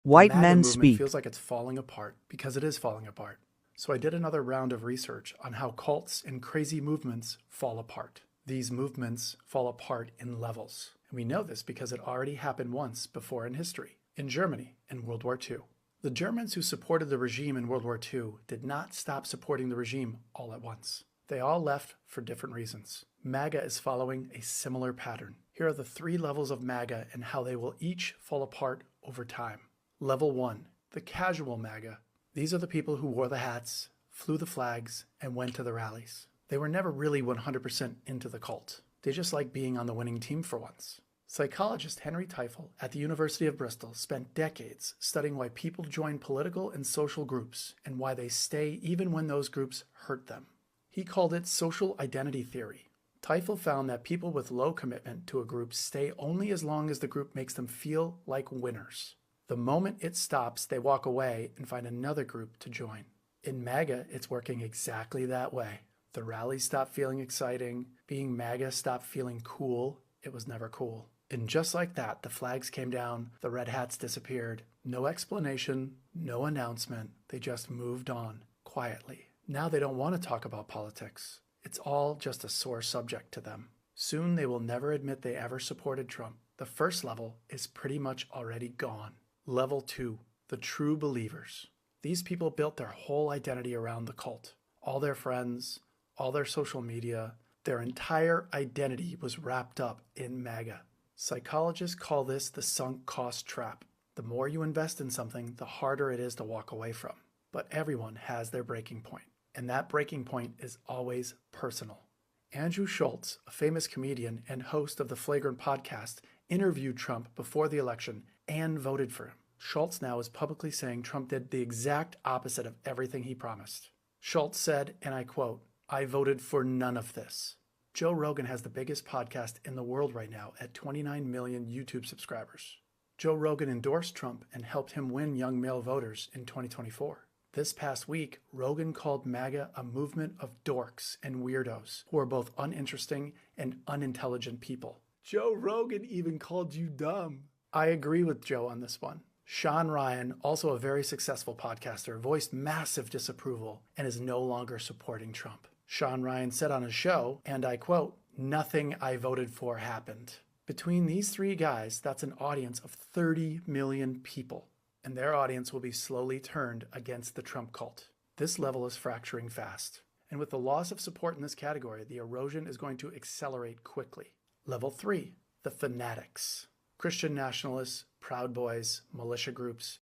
The White MAGA men movement speak. feels like it's falling apart because it is falling apart. So I did another round of research on how cults and crazy movements fall apart. These movements fall apart in levels. And we know this because it already happened once before in history, in Germany in World War II. The Germans who supported the regime in World War II did not stop supporting the regime all at once. They all left for different reasons. MAGA is following a similar pattern. Here are the 3 levels of MAGA and how they will each fall apart over time. Level 1, the casual MAGA. These are the people who wore the hats, flew the flags, and went to the rallies. They were never really 100% into the cult. They just like being on the winning team for once. Psychologist Henry Teifel at the University of Bristol spent decades studying why people join political and social groups and why they stay even when those groups hurt them. He called it social identity theory. Teifel found that people with low commitment to a group stay only as long as the group makes them feel like winners. The moment it stops, they walk away and find another group to join. In MAGA, it's working exactly that way. The rallies stopped feeling exciting. Being MAGA stopped feeling cool. It was never cool. And just like that, the flags came down, the red hats disappeared. No explanation, no announcement. They just moved on, quietly. Now they don't want to talk about politics. It's all just a sore subject to them. Soon they will never admit they ever supported Trump. The first level is pretty much already gone. Level 2, the true believers. These people built their whole identity around the cult. All their friends, all their social media, their entire identity was wrapped up in MAGA. Psychologists call this the sunk cost trap. The more you invest in something, the harder it is to walk away from. But everyone has their breaking point, and that breaking point is always personal. Andrew Schulz, a famous comedian and host of the Flagrant podcast, interviewed Trump before the election and voted for him. Schulz now is publicly saying Trump did the exact opposite of everything he promised. Schulz said, and I quote, "I voted for none of this." Joe Rogan has the biggest podcast in the world right now at 29 million YouTube subscribers. Joe Rogan endorsed Trump and helped him win young male voters in 2024. This past week, Rogan called MAGA a movement of dorks and weirdos who are both uninteresting and unintelligent people. Joe Rogan even called you dumb. I agree with Joe on this one. Sean Ryan, also a very successful podcaster, voiced massive disapproval and is no longer supporting Trump. Sean Ryan said on his show, and I quote, "Nothing I voted for happened." Between these 3 guys, that's an audience of 30 million people, and their audience will be slowly turned against the Trump cult. This level is fracturing fast, and with the loss of support in this category, the erosion is going to accelerate quickly. Level 3, the fanatics. Christian nationalists, Proud Boys, militia groups,